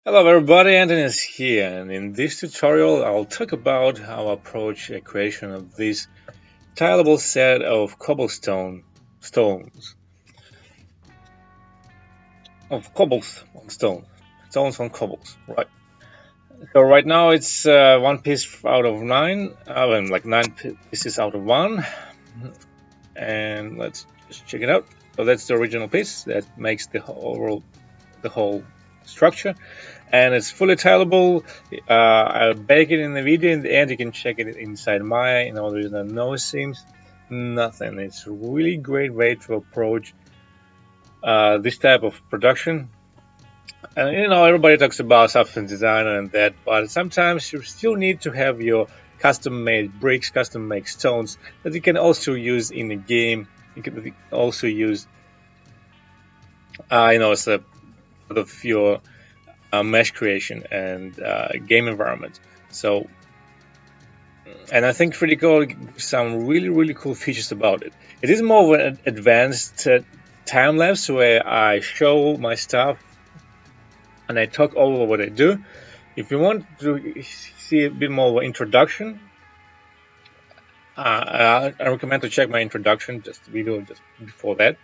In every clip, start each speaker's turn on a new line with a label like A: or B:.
A: Hello everybody, Anthony is here, and in this tutorial I'll talk about how I approach a creation of this tileable set of cobblestone stones. Stones from cobbles, right. So right now it's one piece out of nine, like nine pieces out of one, and let's just check it out. So that's the original piece that makes the whole structure, and it's fully tileable. I'll bake it in the video in the end. You can check it inside Maya. There's no seams, nothing. It's a really great way to approach this type of production. And everybody talks about substance design and that, but sometimes you still need to have your custom-made bricks, custom-made stones that you can also use in a game. You can also use, as a part of your mesh creation and game environment. So, and I think Critical gives some really cool features about it. It is more of an advanced time lapse where I show my stuff and I talk over what I do. If you want to see a bit more of an introduction, I recommend to check my introduction, just video just before that.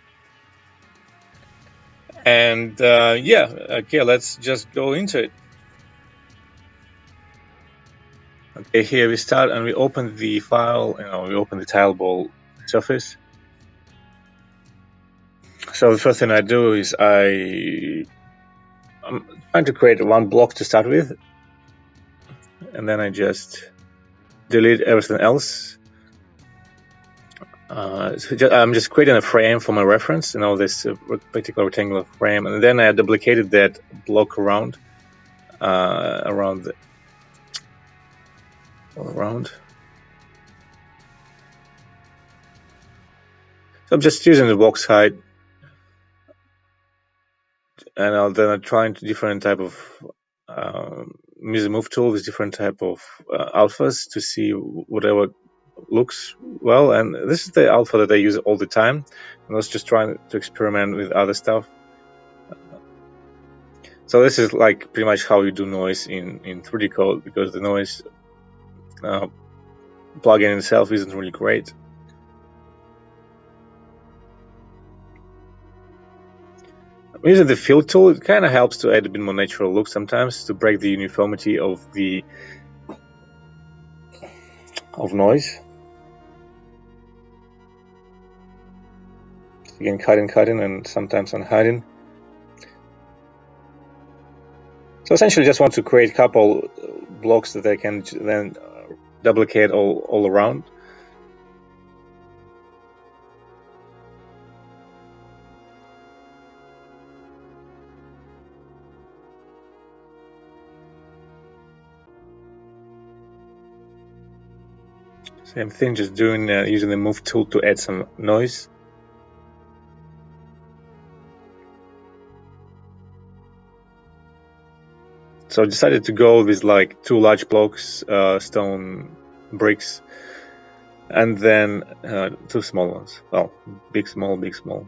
A: And okay, let's just go into it. Okay, here we start and we open the file, we open the Tileable surface. So the first thing I do is I'm trying to create one block to start with, and then I just delete everything else. I'm just creating a frame for my reference, this particular rectangular frame, and then I duplicated that block around. So I'm just using the box height, and then I'm trying different type of use a move tool with different type of alphas to see whatever looks well. And this is the alpha that I use all the time. I was just trying to experiment with other stuff. So this is like pretty much how you do noise in 3D code, because the noise plugin itself isn't really great. Using the fill tool, it kind of helps to add a bit more natural look sometimes, to break the uniformity of noise. Again, cutting, and sometimes unhiding. So essentially, just want to create a couple blocks that I can then duplicate all around. Same thing, just doing using the move tool to add some noise. So I decided to go with like 2 large blocks, stone bricks, and then 2 small ones. Well, big, small, big, small.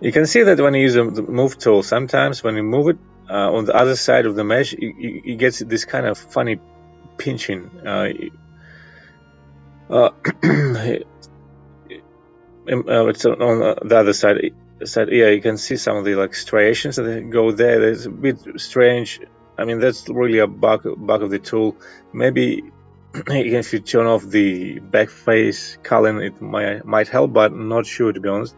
A: You can see that when you use the move tool, sometimes when you move it on the other side of the mesh, you get this kind of funny pinching. It's on the other side. Yeah, you can see some of the striations that go there. It's a bit strange. I mean, that's really a bug of the tool. Maybe if you turn off the back face culling, it might help, but I'm not sure, to be honest.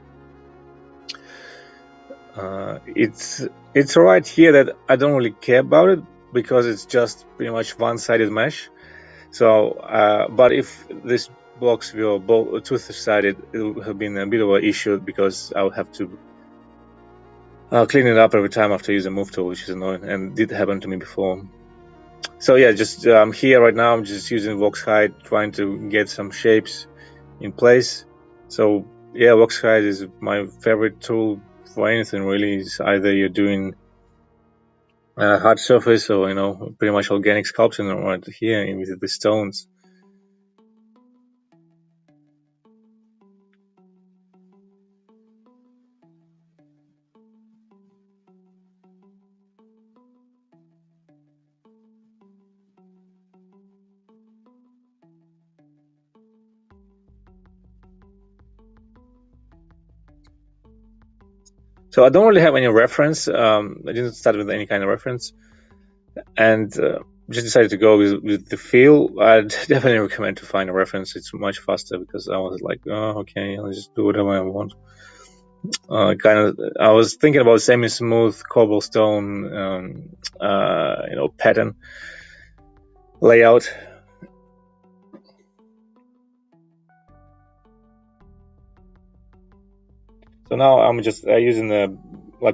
A: It's alright here that I don't really care about it, because it's just pretty much one-sided mesh. So, but if this blocks were both two-sided, it would have been a bit of an issue, because I would have to clean it up every time after using move tool, which is annoying, and did happen to me before. So yeah, just here right now, I'm just using Vox Height, trying to get some shapes in place. So yeah, Vox Height is my favorite tool for anything really. It's either you're doing hard surface or pretty much organic sculpting right here with the stones. So I don't really have any reference. I didn't start with any kind of reference, and just decided to go with the feel. I'd definitely recommend to find a reference. It's much faster, because I was like, oh, okay, I'll just do whatever I want. I was thinking about semi-smooth cobblestone, pattern layout. So now I'm just using the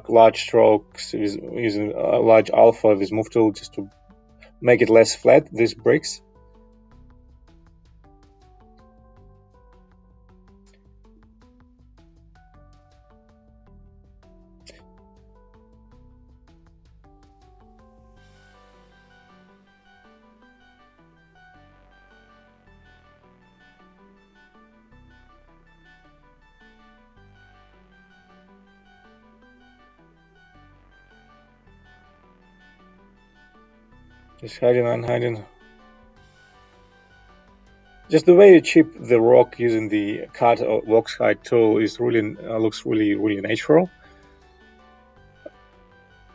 A: large strokes, using a large alpha with this move tool just to make it less flat, these bricks. Just hiding. Just the way you chip the rock using the cut or box height tool is really looks really natural.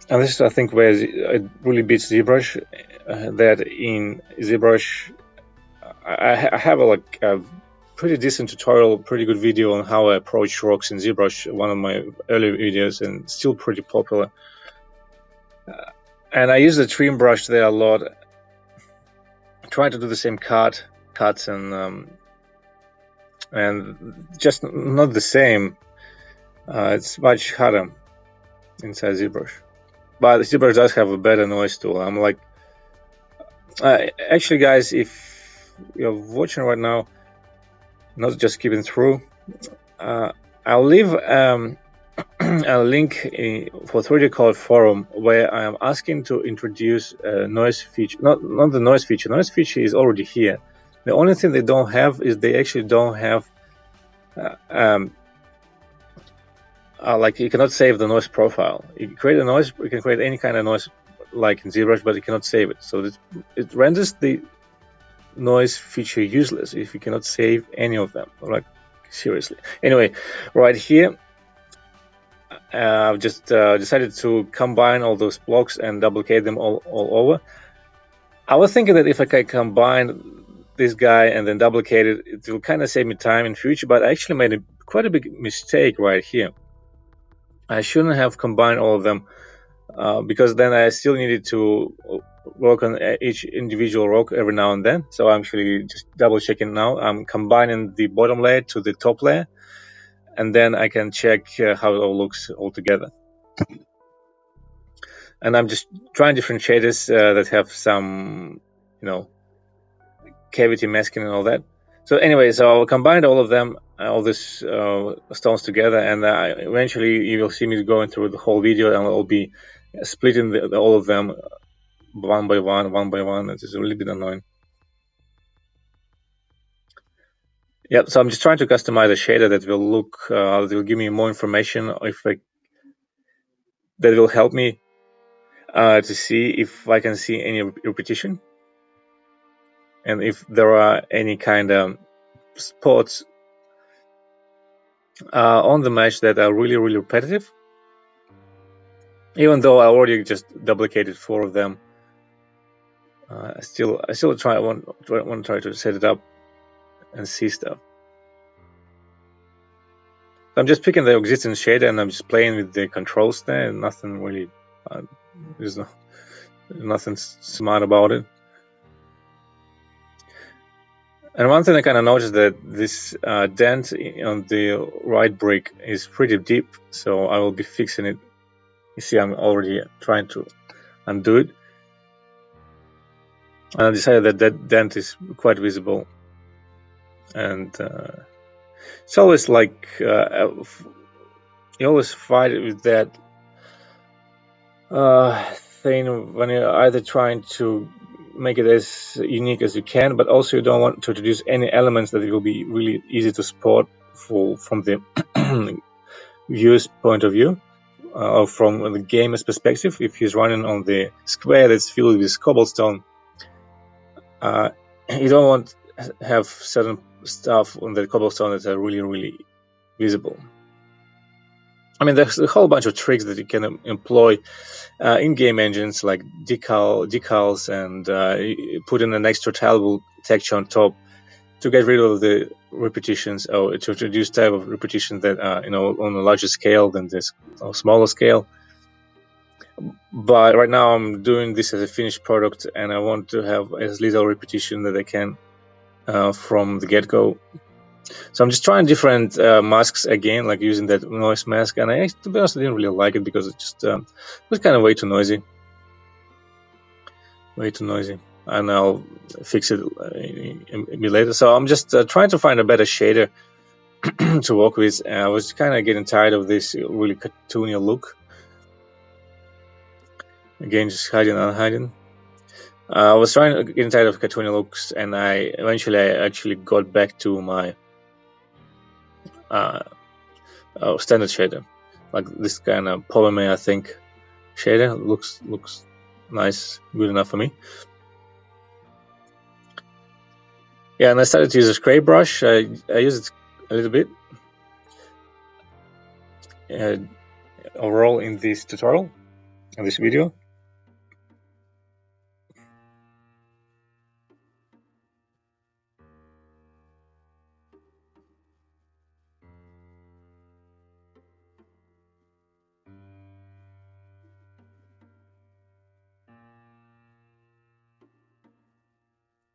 A: And this is, I think, where it really beats ZBrush. That in ZBrush, I have a pretty decent tutorial, pretty good video on how I approach rocks in ZBrush, one of my early videos, and still pretty popular. And I use the trim brush there a lot, trying to do the same cuts and just not the same. It's much harder inside ZBrush, but ZBrush does have a better noise tool. I'm like, actually, guys, if you're watching right now, not just keeping through, I'll leave a link for 3D Code forum where I am asking to introduce a noise feature. Not the noise feature. Noise feature is already here. The only thing they don't have is they actually don't have you cannot save the noise profile. You can create a noise. You can create any kind of noise like in ZBrush, but you cannot save it. So it renders the noise feature useless if you cannot save any of them. Like, seriously. Anyway, right here, I've just decided to combine all those blocks and duplicate them all over. I was thinking that if I can combine this guy and then duplicate it, it will kind of save me time in future, but I actually made quite a big mistake right here. I shouldn't have combined all of them, because then I still needed to work on each individual rock every now and then. So I'm actually just double checking now. I'm combining the bottom layer to the top layer, and then I can check how it all looks all together. And I'm just trying different shaders that have some, cavity masking and all that. So anyway, so I combined all of them, all these stones together, and eventually you will see me going through the whole video, and I'll be splitting all of them one by one. It is a little bit annoying. Yep. So I'm just trying to customize a shader that will that will give me more information, that will help me to see if I can see any repetition, and if there are any kind of spots on the mesh that are really repetitive, even though I already just duplicated 4 of them. I still want to try to set it up and see stuff. I'm just picking the existing shader and I'm just playing with the controls there. Nothing really, there's nothing smart about it. And one thing I kind of noticed that this dent on the right brick is pretty deep, so I will be fixing it. You see, I'm already trying to undo it. And I decided that dent is quite visible. And it's always like, you always fight with that thing when you're either trying to make it as unique as you can, but also you don't want to introduce any elements that will be really easy to spot from the viewer's point of view, or from the gamer's perspective. If he's running on the square that's filled with cobblestone, you don't want to have certain stuff on the cobblestone that are really visible. I mean, there's a whole bunch of tricks that you can employ in-game engines, like decals, and put in an extra tileable texture on top to get rid of the repetitions, or to introduce type of repetitions that on a larger scale than this smaller scale. But right now I'm doing this as a finished product, and I want to have as little repetition that I can from the get-go. So I'm just trying different masks again, like using that noise mask, and to be honest, I didn't really like it because it just was kind of way too noisy. And I'll fix it a bit later. So I'm just trying to find a better shader to work with. I was kind of getting tired of this really cartoony look. Again, just hiding and hiding. I was trying to get tired of cartoony looks, and I actually got back to my standard shader, like this kind of polymer, I think, shader. Looks nice, good enough for me. Yeah, and I started to use a spray brush. I use it a little bit overall in this tutorial, in this video.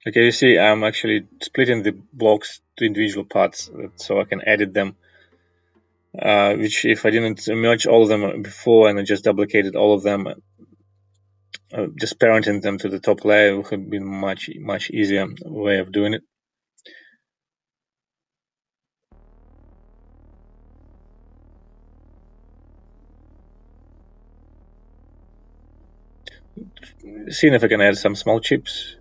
A: Okay, you see, I'm actually splitting the blocks to individual parts so I can edit them. Which, if I didn't merge all of them before and I just duplicated all of them, just parenting them to the top layer would have been much easier way of doing it. Seeing if I can add some small chips,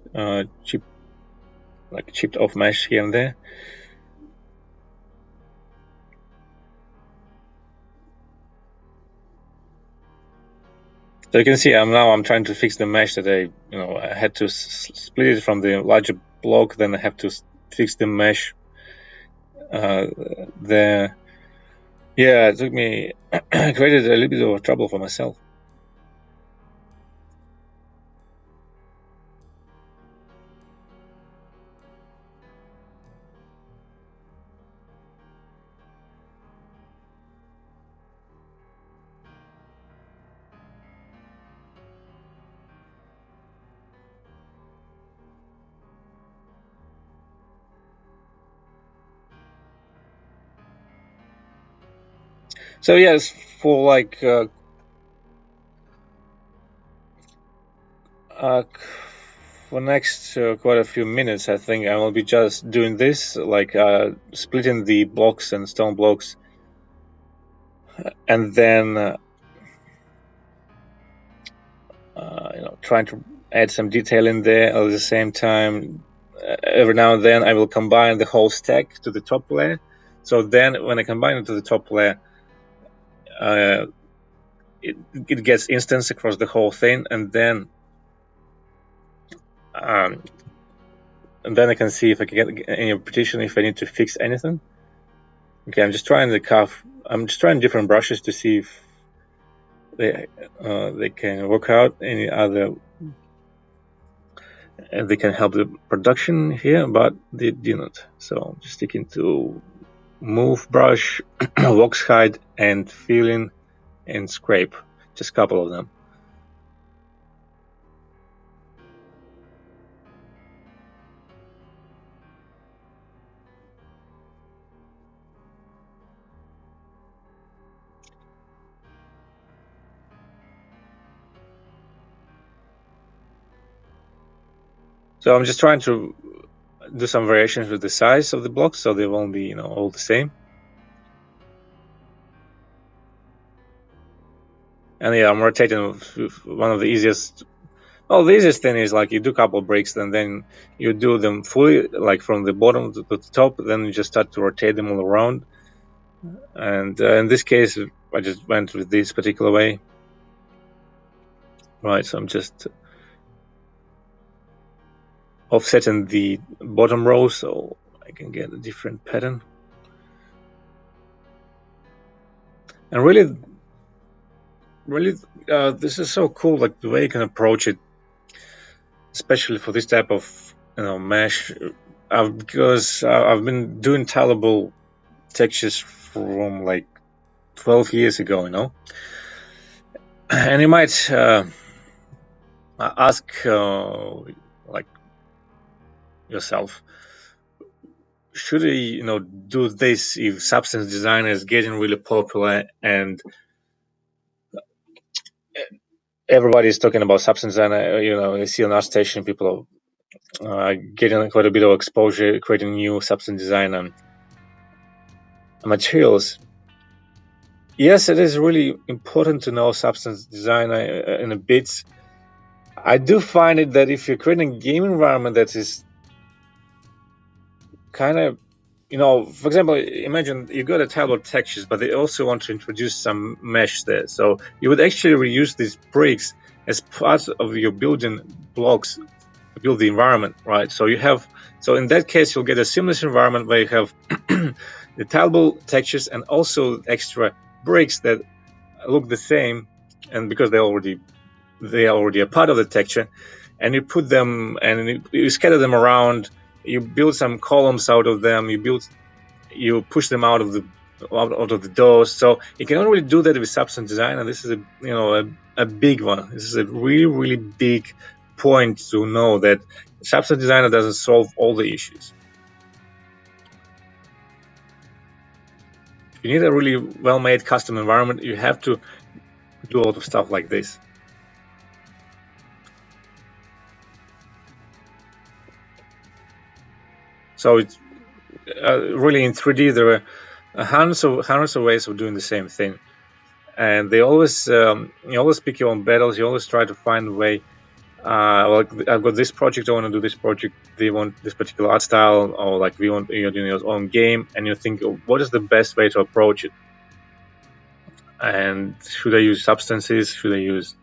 A: like chipped off mesh here and there. So you can see I'm trying to fix the mesh that I had to split it from the larger block. Then I have to fix the mesh there. Yeah, it took me created a little bit of trouble for myself. So yes, for like for next quite a few minutes, I think I will be just doing this, like splitting the blocks and stone blocks, and then trying to add some detail in there. At the same time, every now and then I will combine the whole stack to the top layer. So then when I combine it to the top layer, it gets instance across the whole thing, and then I can see if I can get any repetition, if I need to fix anything. Okay, I'm just trying different brushes to see if they can work out any other, and they can help the production here, but they didn't. So I'm just sticking to move brush, wax hide, and fill in and scrape. Just a couple of them. So I'm just trying to do some variations with the size of the blocks, so they won't be all the same. And yeah, I'm rotating one of the easiest. Well, the easiest thing is like you do a couple of breaks, and then you do them fully, like from the bottom to the top. Then you just start to rotate them all around. And in this case, I just went with this particular way. Right, so I'm just offsetting the bottom row so I can get a different pattern. And really, this is so cool, like the way you can approach it, especially for this type of mesh. Because I've been doing tileable textures from like 12 years ago, and you might ask like yourself, should I do this if substance design is getting really popular and everybody's talking about substance design? You see on our station people getting quite a bit of exposure, creating new substance design and materials. Yes, it is really important to know substance design in a bit. I do find it that if you're creating a game environment that is kind of, for example, imagine you got a tile of textures, but they also want to introduce some mesh there. So you would actually reuse these bricks as part of your building blocks to build the environment, right? So in that case, you'll get a seamless environment where you have the tileable textures and also extra bricks that look the same, and because they are already a part of the texture, and you put them and you scatter them around. You build some columns out of them. You push them out of the doors. So you can only do that with substance design, and this is a big one. This is a really really big point to know that substance designer doesn't solve all the issues. If you need a really well-made custom environment, you have to do a lot of stuff like this. So it's really in 3D there are hundreds of ways of doing the same thing, and they always you always pick your own battles. You always try to find a way. Like I've got this project, I want to do this project. They want this particular art style, or like you're doing your own game, and you think, what is the best way to approach it? And should I use substances? Should I use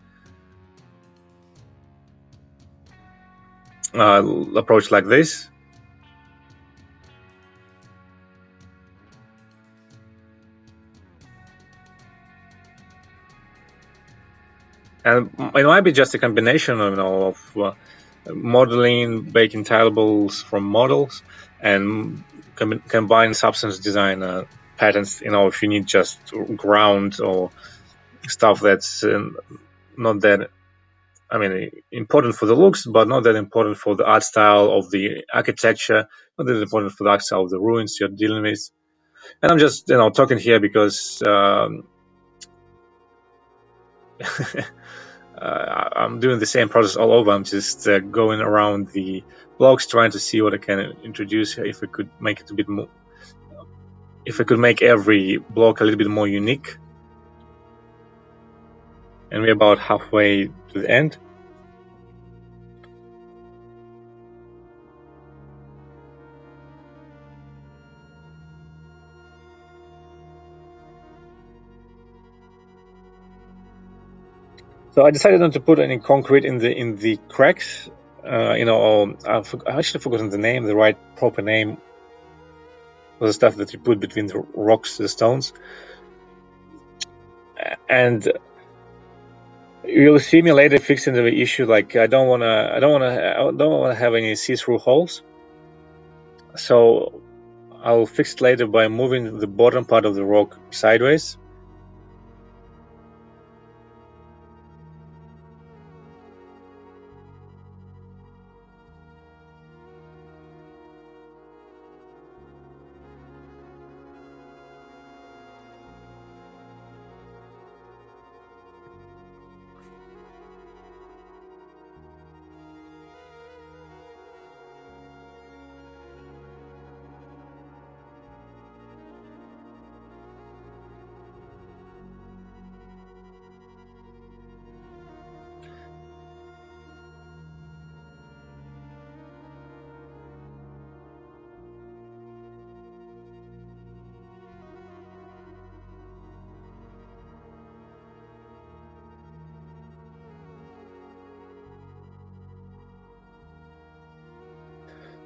A: approach like this? And it might be just a combination of modeling, baking tileables from models, and combine substance design patterns. If you need just ground or stuff that's not that, important for the looks, but not that important for the art style of the architecture, not that important for the art style of the ruins you're dealing with. And I'm just, talking here because I'm doing the same process all over. I'm just going around the blocks, trying to see what I can introduce. If I could make it a bit more, if I could make every block a little bit more unique. And we're about halfway to the end. So I decided not to put any concrete in the cracks. I actually forgotten the name, the right proper name for the stuff that you put between the rocks, the stones. And you'll see me later fixing the issue. Like I don't wanna have any see-through holes. So I'll fix it later by moving the bottom part of the rock sideways.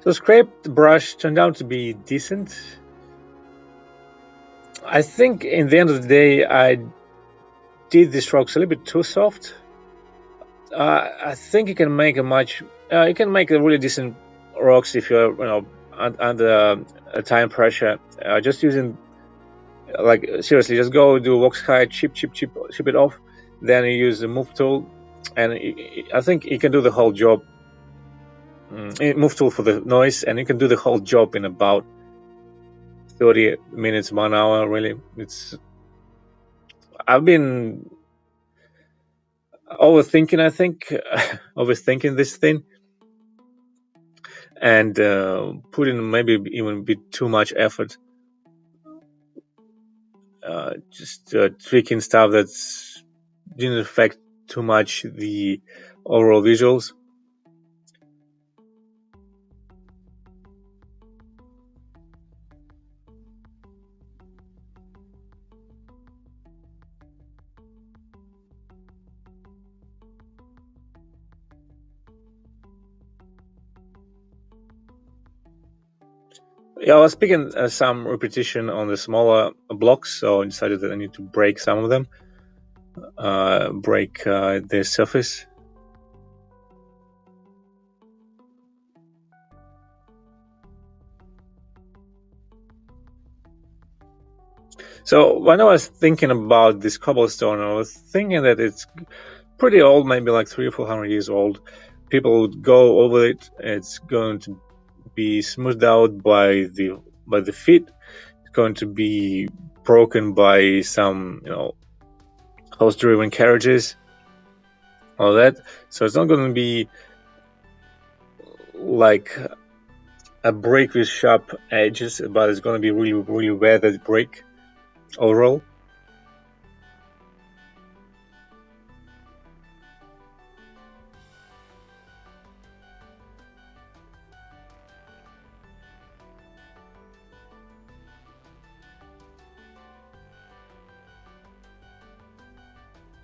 A: So scraped brush turned out to be decent. I think in the end of the day, I did these rocks a little bit too soft. I think you can make you can make a really decent rocks if you're, under time pressure. Just using, like, seriously, just go do wax height, chip it off. Then you use the move tool, and I think you can do the whole job. Move tool for the noise, and you can do the whole job in about 30 minutes, 1 hour. Really, I've been overthinking. I think overthinking this thing, and putting maybe even a bit too much effort. Just tweaking stuff that's didn't affect too much the overall visuals. Yeah, I was picking some repetition on the smaller blocks, so I decided that I need to break some of them, break their surface. So when I was thinking about this cobblestone, I was thinking that it's pretty old, maybe like 300 or 400 years old. People would go over it. It's going to be smoothed out by the feet. It's going to be broken by some, horse-driven carriages, all that. So it's not going to be like a brick with sharp edges, but it's going to be really, really weathered brick overall.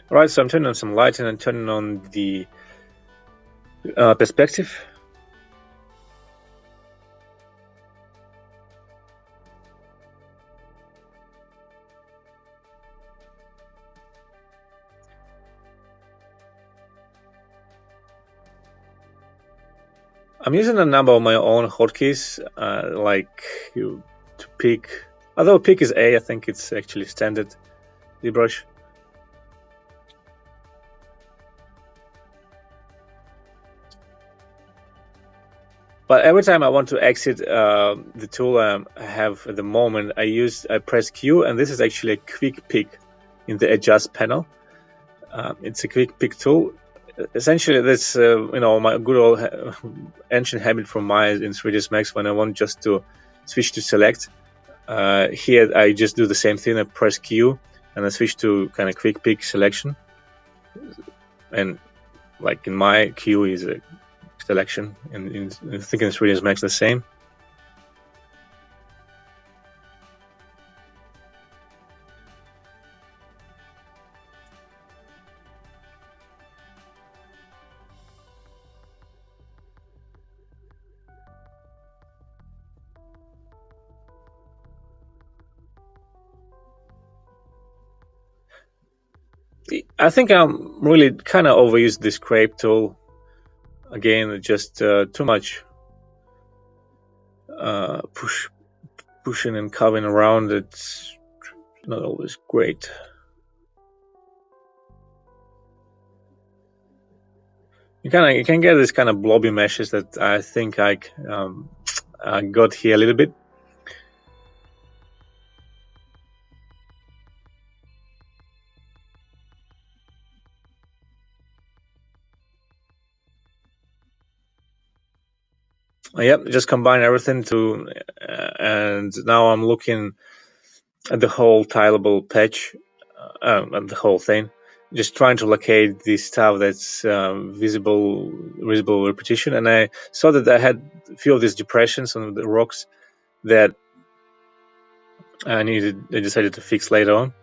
A: All right, so I'm turning on some lighting and turning on the perspective. I'm using a number of my own hotkeys, like to pick. Although pick is A, I think it's actually standard ZBrush. But every time I want to exit the tool I have at the moment, I press Q, and this is actually a quick pick in the adjust panel. It's a quick pick tool. Essentially, that's my good old ancient habit from Maya in 3ds Max when I want just to switch to select. Here I just do the same thing. I press Q and I switch to kind of quick pick selection. And like in my Q is a selection, and I think in 3ds Max the same. I think I'm really kind of overused this scrape tool. Again, just too much pushing and carving around. It's not always great. You can get this kind of blobby meshes that I think I got here a little bit. Yep, just combine everything and now I'm looking at the whole tileable patch, and the whole thing, just trying to locate the stuff that's visible repetition. And I saw that I had a few of these depressions on the rocks that I decided to fix later on.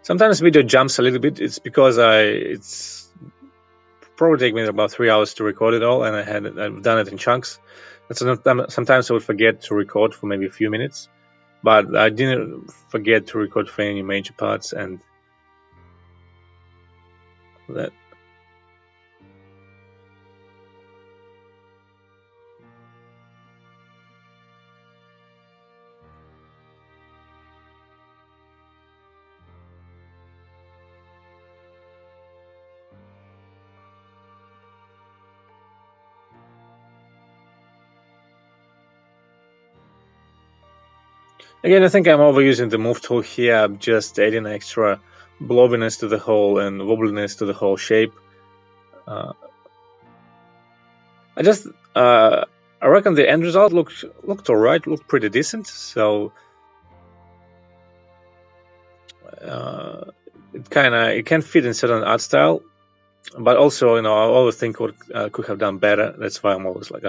A: Sometimes video jumps a little bit. It's because it's probably take me about 3 hours to record it all, and I've done it in chunks. And sometimes I would forget to record for maybe a few minutes, but I didn't forget to record for any major parts and that. Again, I think I'm overusing the move tool here. I'm just adding extra blobbiness to the whole and wobbliness to the whole shape. I reckon the end result looked alright, looked pretty decent. So it can fit in certain art style, but also I always think what could have done better. That's why I'm always like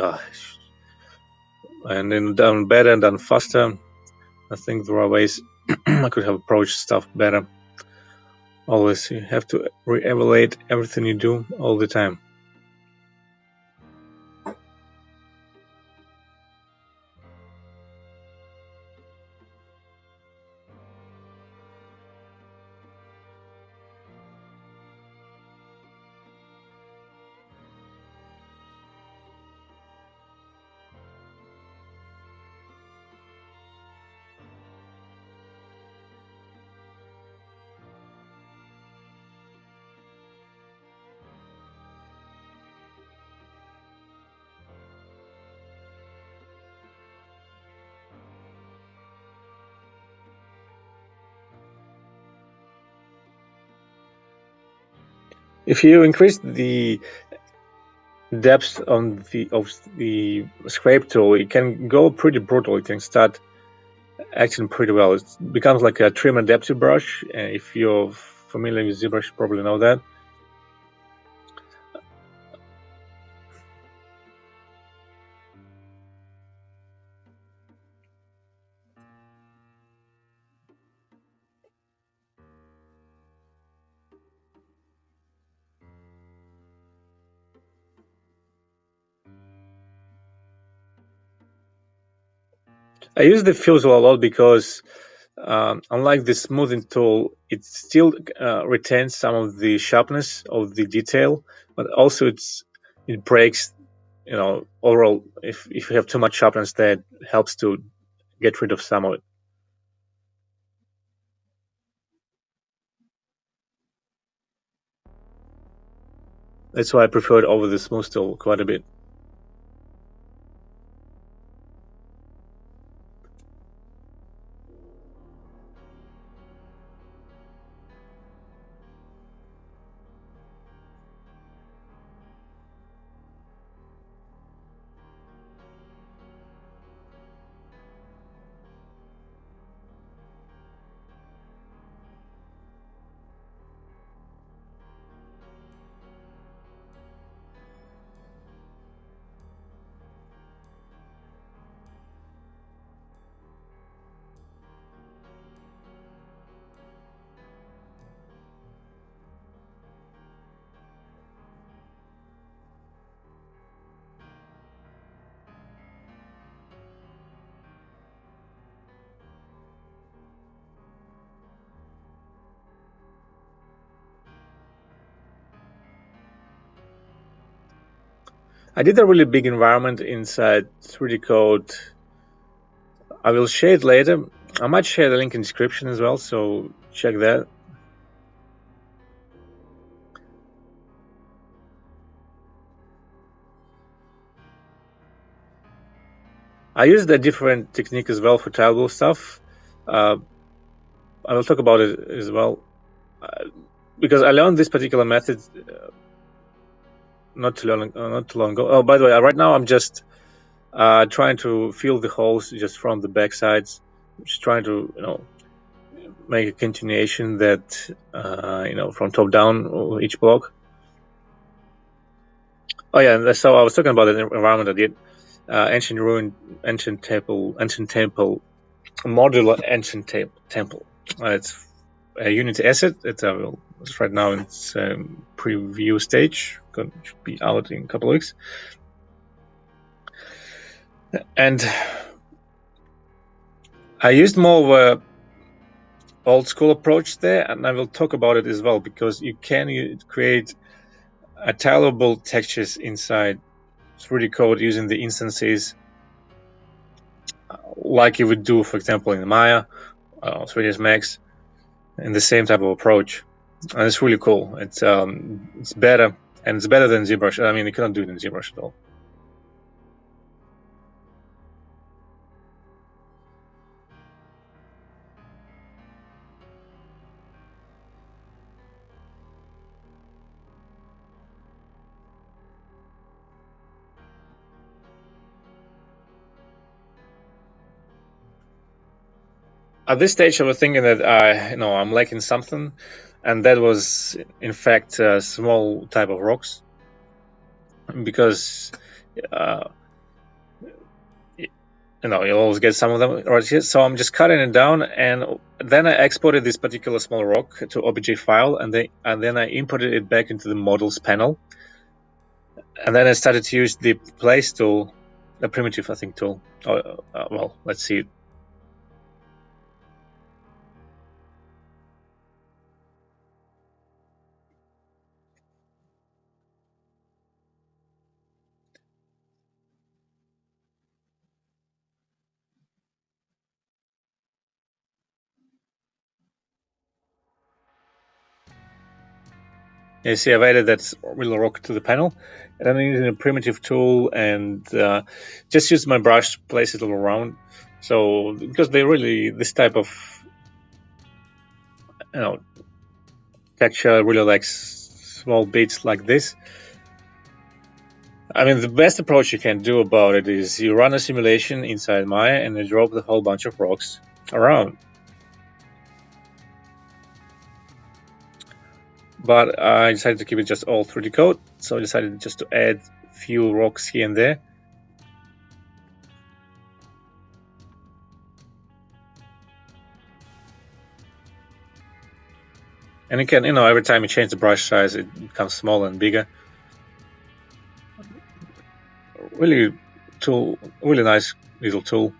A: and then done better and done faster. I think there are ways I could have approached stuff better. Always, you have to re-evaluate everything you do all the time. If you increase the depth of the scrape tool, it can go pretty brutal. It can start acting pretty well. It becomes like a trim adaptive brush. If you're familiar with ZBrush, you probably know that. I use the fusil a lot because unlike the smoothing tool, it still retains some of the sharpness of the detail, but also it breaks. Overall, if you have too much sharpness, that helps to get rid of some of it. That's why I prefer it over the smooth tool quite a bit. I did a really big environment inside 3D Code. I will share it later. I might share the link in the description as well, so check that. I used a different technique as well for Tileable stuff. I will talk about it as well. Because I learned this particular method not too long ago. Oh, by the way, right now I'm just trying to fill the holes just from the back sides. Just trying to make a continuation that from top down each block. Oh yeah, so I was talking about the environment I did. Ancient ruin, ancient temple, modular ancient temple. It's a Unity asset. It's right now in its preview stage. Should be out in a couple of weeks. And I used more of a old school approach there, and I will talk about it as well, because you can create a tileable textures inside 3D code using the instances like you would do, for example, in Maya, 3ds Max, in the same type of approach. And it's really cool. It's better, and it's better than ZBrush. I mean, you cannot do it in ZBrush at all. At this stage, I was thinking that I'm lacking something, and that was in fact a small type of rocks, because you always get some of them right here. So I'm just cutting it down, and then I exported this particular small rock to OBJ file, and then I imported it back into the models panel, and then I started to use the place tool, the primitive, I think, tool. Well, let's see. You see, I've added that little rock to the panel, and I'm using a primitive tool, and just use my brush to place it all around. So, because they really, this type of texture really likes small bits like this. I mean, the best approach you can do about it is you run a simulation inside Maya and you drop the whole bunch of rocks around. But I decided to keep it just all 3D code, so I decided just to add a few rocks here and there. And you can, every time you change the brush size, it becomes smaller and bigger. Really nice little tool.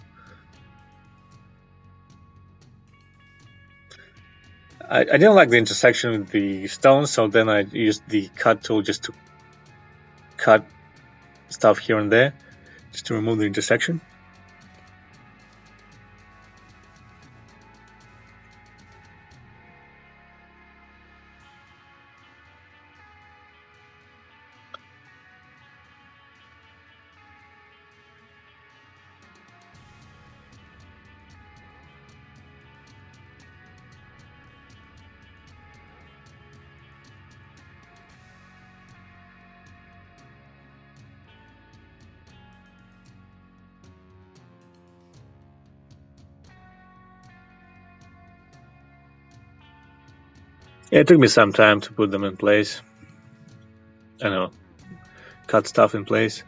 A: I didn't like the intersection with the stones, so then I used the cut tool just to cut stuff here and there, just to remove the intersection. Yeah, it took me some time to put them in place. Cut stuff in place.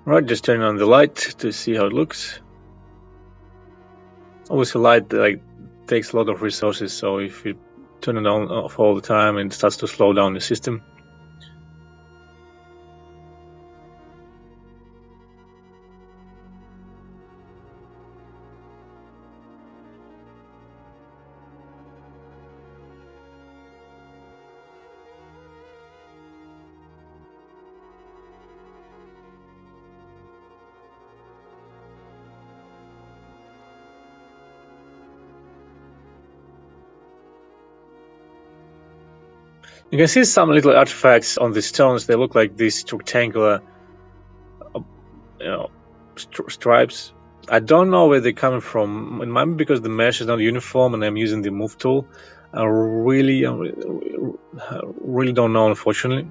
A: Right, just turn on the light to see how it looks. Obviously, light takes a lot of resources, so if you turn it on off all the time, it starts to slow down the system. You can see some little artifacts on the stones. They look like these rectangular, stripes. I don't know where they're coming from. It might be because the mesh is not uniform and I'm using the move tool. I really don't know, unfortunately.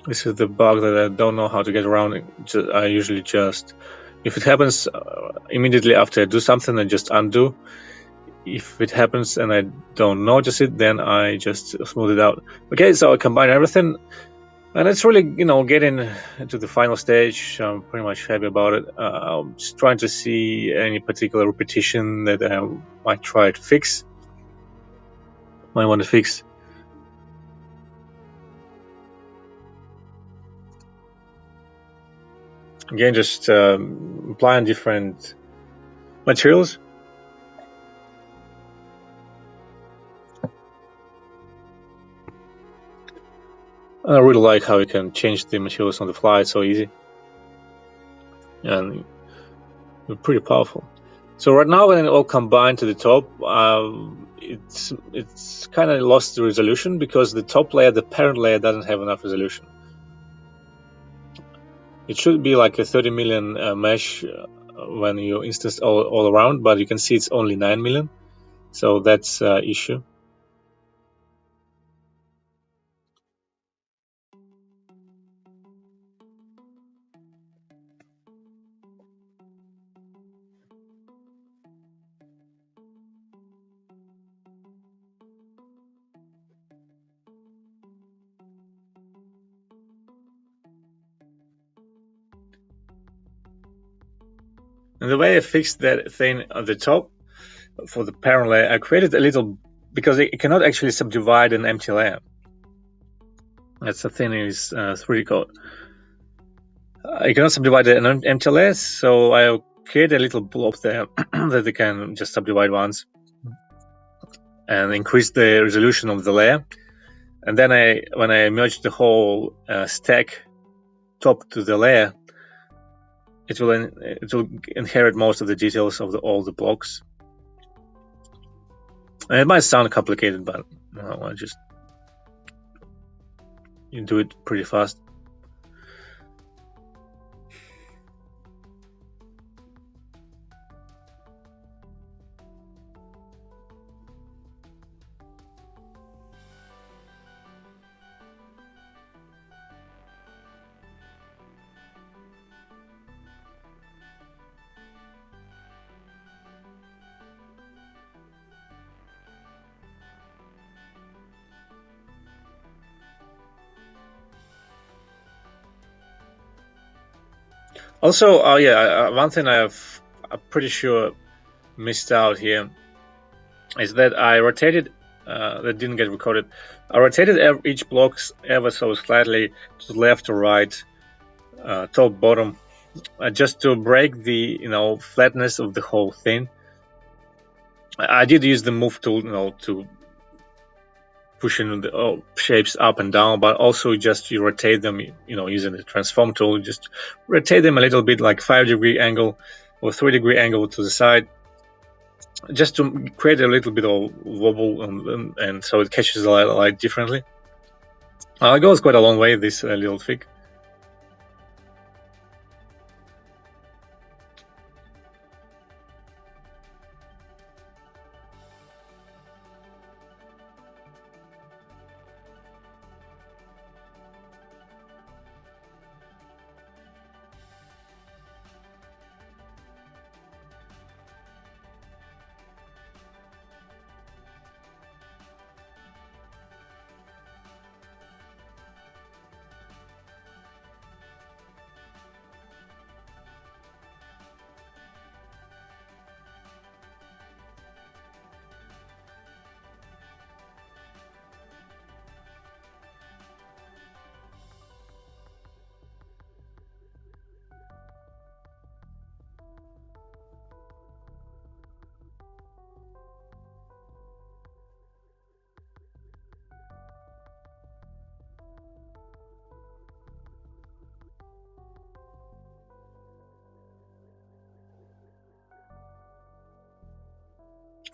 A: This is the bug that I don't know how to get around. I usually just, if it happens immediately after I do something, I just undo. If it happens and I don't notice it, then I just smooth it out. Okay, so I combine everything, and it's really, getting to the final stage. I'm pretty much happy about it. I'm just trying to see any particular repetition that I might try to fix. Might want to fix. Again, just applying different materials. I really like how you can change the materials on the fly. It's so easy. And pretty powerful. So right now, when it all combined to the top, it's kind of lost the resolution because the top layer, the parent layer, doesn't have enough resolution. It should be like a 30 million mesh when you instance all around, but you can see it's only 9 million. So that's an issue. And the way I fixed that thing at the top for the parent layer, I created a little, because it cannot actually subdivide an empty layer. That's the thing is 3D code. I cannot subdivide an empty layer, so I create a little blob there that they can just subdivide once and increase the resolution of the layer. And then when I merge the whole stack top to the layer, it will inherit most of the details of all the blocks. And it might sound complicated, but you do it pretty fast. Also, one thing I'm pretty sure missed out here is that I rotated, that didn't get recorded. I rotated each block ever so slightly to the left or right, top, bottom, just to break the flatness of the whole thing. I did use the move tool, to pushing the shapes up and down, but also just you rotate them, using the transform tool, just rotate them a little bit, like 5-degree angle or 3-degree angle to the side, just to create a little bit of wobble and so it catches the light differently. It goes quite a long way, this little trick.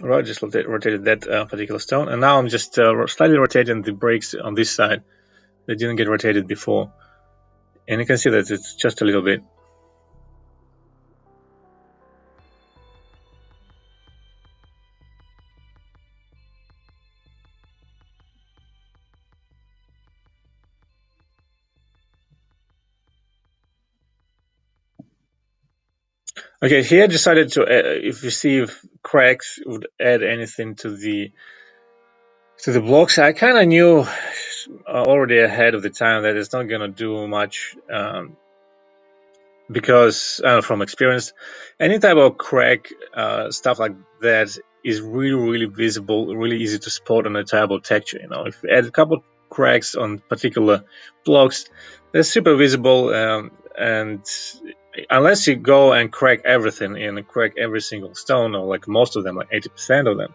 A: Right, just rotated that particular stone, and now I'm just slightly rotating the bricks on this side. They didn't get rotated before, and you can see that it's just a little bit. Okay, here I decided to, if you see if cracks would add anything to the blocks. I kind of knew already ahead of the time that it's not gonna do much, because from experience, any type of crack, stuff like that is really visible, really easy to spot on a tileable texture. You know, if you add a couple cracks on particular blocks, they're super visible, and unless you go and crack everything and crack every single stone, or like most of them, like 80% of them,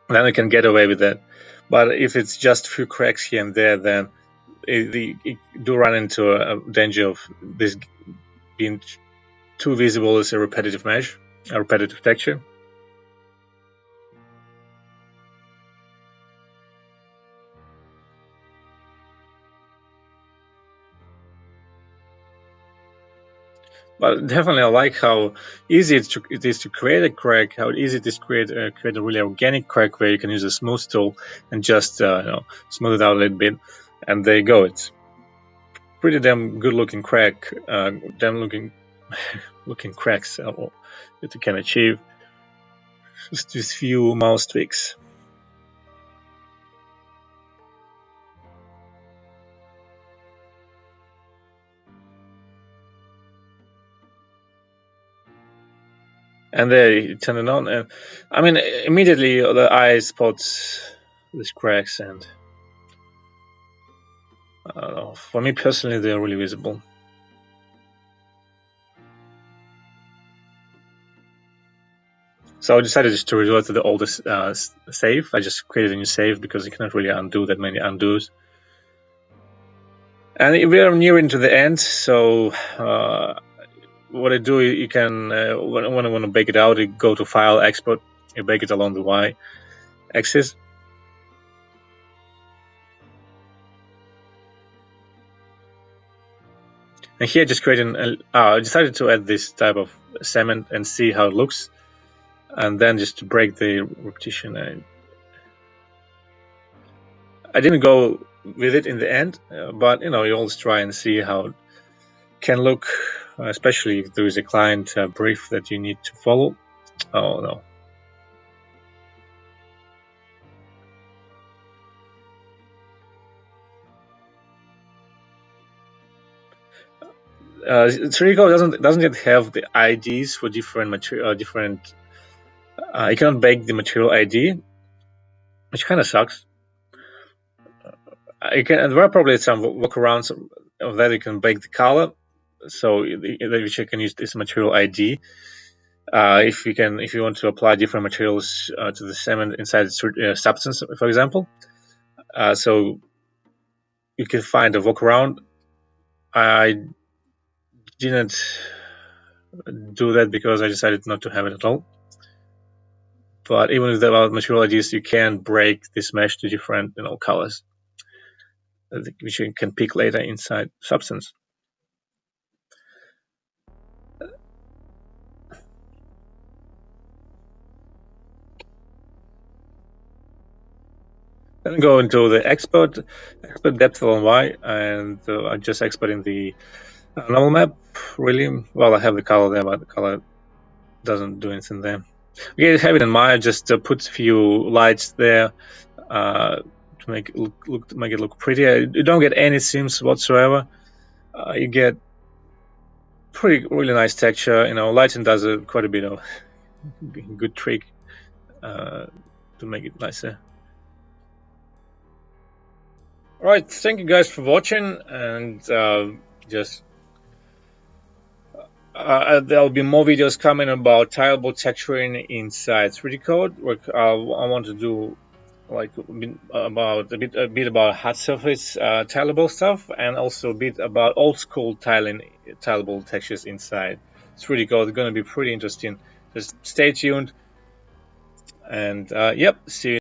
A: then you can get away with that. But if it's just a few cracks here and there, then you do run into a danger of this being too visible as a repetitive mesh, a repetitive texture. But definitely, I like how easy it is to create a crack. How easy it is to create a really organic crack where you can use a smooth tool and just smooth it out a little bit, and there you go. It's pretty damn good looking crack. Damn looking cracks that you can achieve just with few mouse tweaks. And there you turn it on, and I mean immediately the eye spots these cracks, and I don't know, for me personally they're really visible. So I decided just to revert to the oldest save. I just created a new save because you cannot really undo that many undos. And we are nearing to the end, so what I do, you can, when I want to bake it out, you go to File, Export, you bake it along the Y axis. And here just creating, I decided to add this type of cement and see how it looks. And then just to break the repetition. I didn't go with it in the end, but you always try and see how it can look, especially if there is a client brief that you need to follow. Oh no. 3D doesn't yet have the IDs for different material, different. You cannot bake the material ID, which kind of sucks. There are probably some workarounds of that. You can bake the color, so which you can use this material ID. If you want to apply different materials to the cement inside the substance, for example, so you can find a workaround. I didn't do that because I decided not to have it at all. But even with the material IDs, you can break this mesh to different colors, which you can pick later inside substance. Then go into the export depth on Y, and I'm just exporting the normal map. Really, well, I have the color there, but the color doesn't do anything there. Okay, have it in mind. Just put a few lights there to make it look prettier. You don't get any seams whatsoever. You get really nice texture. Lighting does quite a bit of good trick to make it nicer. Alright, thank you guys for watching, and just there'll be more videos coming about tileable texturing inside 3D code. I want to do like a bit about hard surface tileable stuff, and also a bit about old school tileable textures inside 3D code. It's going to be pretty interesting. Just stay tuned. And yep, see you